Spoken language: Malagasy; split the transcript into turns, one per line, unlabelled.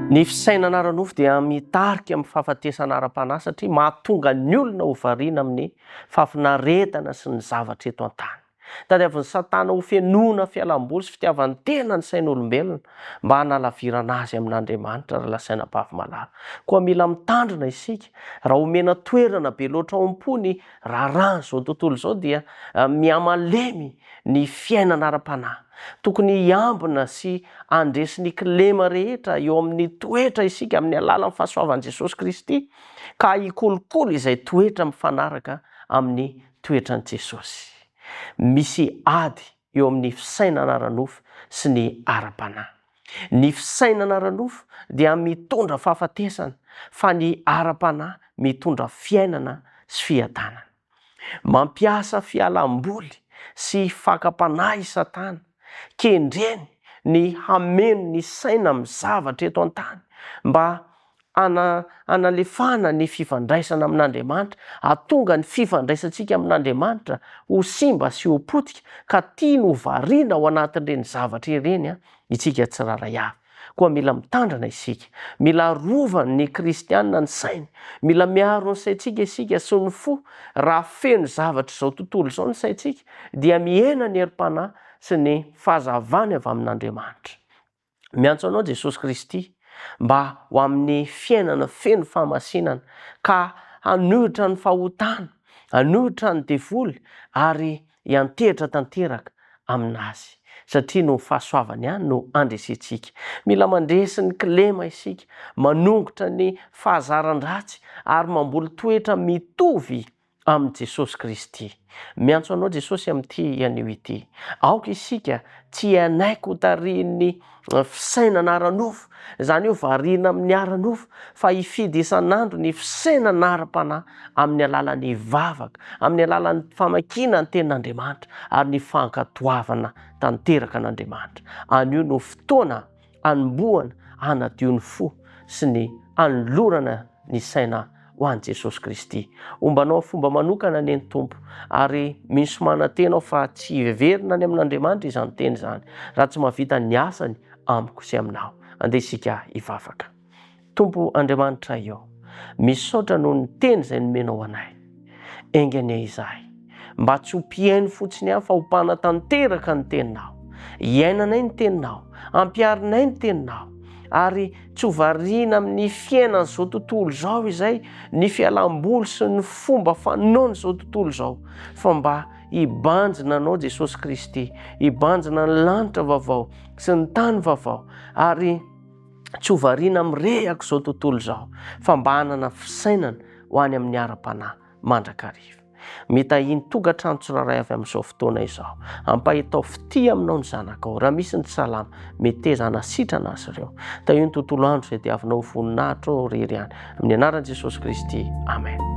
Ny fisainana ara-nofo dia mitarika amin'ny fahafatesana ara-panahy satria mahatonga ny olona ho variana amin'ny fahafinaretana sy ny zavatra eto an-tany. Tadiavin'ny Satana ho fenoana fialamboly sy fitiavany tena ny sain'olombelona mba hanalavirana azy amin'Andriamanitra raha lasaina-bavy malala. Koa mila mitandrina isika raha omena toerana be loatra ao am-pony raharaha izao tontolo izao dia mihamalemy ny fiainana ara-panahy. Tokony hiambina sy andresy ny kilema rehetra eo amin'ny toetra isika amin'ny alalan'ny fahasoavan'i Jesosy Kristy ka hikolokolo izay toetra mifanaraka amin'ny toetran'i Jesosy. Misy ady eo amin'ny fisainana ara-nofo sy ny ara-panahy. Ny fisainana ara-nofo dia mitondra fahafatesana fa ny ara-panahy mitondra fiainana sy fiadanana. Mampiasa fialamboly sy fakapanahy Satana kendreny ny hameno ny saina amin'ny zavatra eto an-tany mba analefana ny fifandraisana amin'Andriamanitra, hatonga ny fifandraisantsika amin'Andriamanitra ho simba sy ho potika ka tiany ho variana ao anatin'ireny zavatra ireny isika tsiraray avy. Koa mila mitandrina isika, mila rovany ny kristianina ny sainy, mila miaro ny saintsika isika sy ny fo raha feno zavatra izao tontolo izao ny saintsika dia mihena ny herim-panahy sy ny fahazavany avy amin'Andriamanitra. Miantso anao Jesosy Kristy mba ho amin'ny fiainana feno fahamasinana ka hanohitra ny fahotana, hanohitra ny devoly ary hiantehitra tanteraka aminazy. Satria no fahasoavany ihany no andresentsika. Mila mandresy ny kilema isika, manongotra ny fahazaran-dratsy ary mamboly toetra mitovy amin'ny Jesosy Kristy. Miantso anao Jesosy amin'ity anio ity. Aoka isika tsy hanaiko tarihin'ny fisainana ara-nofo, izany hoe variana amin'ny ara-nofo, fa hifidy isan'andro ny fisainana ara-panahy amin'ny alalan'ny vavaka, amin'ny alalan'ny famakiana ny tenin'Andriamanitra ary ny fankatoavana tanteraka an'Andriamanitra. Anio no fotoana hanombohana, hanadio ny fo sy ny hanolorana ny saina ho an'i Jesosy Kristy. Ombanao fomba manokana ny Tompo ary misy manantena fa tsy heverina ny amin'Andriamanitra izany teny izany raha tsy mahavita ny asany amiko sy aminao. Andeha isika hivavaka. Tompo Andriamanitra eo, misaotra noho ny teny izay nomenao anay. Engany izahay mba tsy ho mpiaino fotsiny ihany fa ho mpanatanteraka ny teninao. Iainanay ny teninao, ampiarinay ny teninao ary tsy ho variana amin'ny fiainana izao tontolo izao izay ny fialamboly sy ny fomba fanaony izao tontolo izao, fa mba hibanjina anao Jesosy Kristy, hibanjina ny lanitra vaovao sy ny tany vaovao ary tsy ho variana mirehaka izao tontolo izao, fa mba hanana fisainana ho any amin'ny ara-panahy mandrakariva. Mitahiny tokantrano tsiraray avy amin'izao fotoana izao. Ampahitao fity aminao ny zanakao. Raha misy ny salama, meteza hanasitrana azy ireo. Tahiny tontolo andro izay diavinao voninahitra rery ihany. Amin'ny anaran'i Jesosy Kristy. Amen.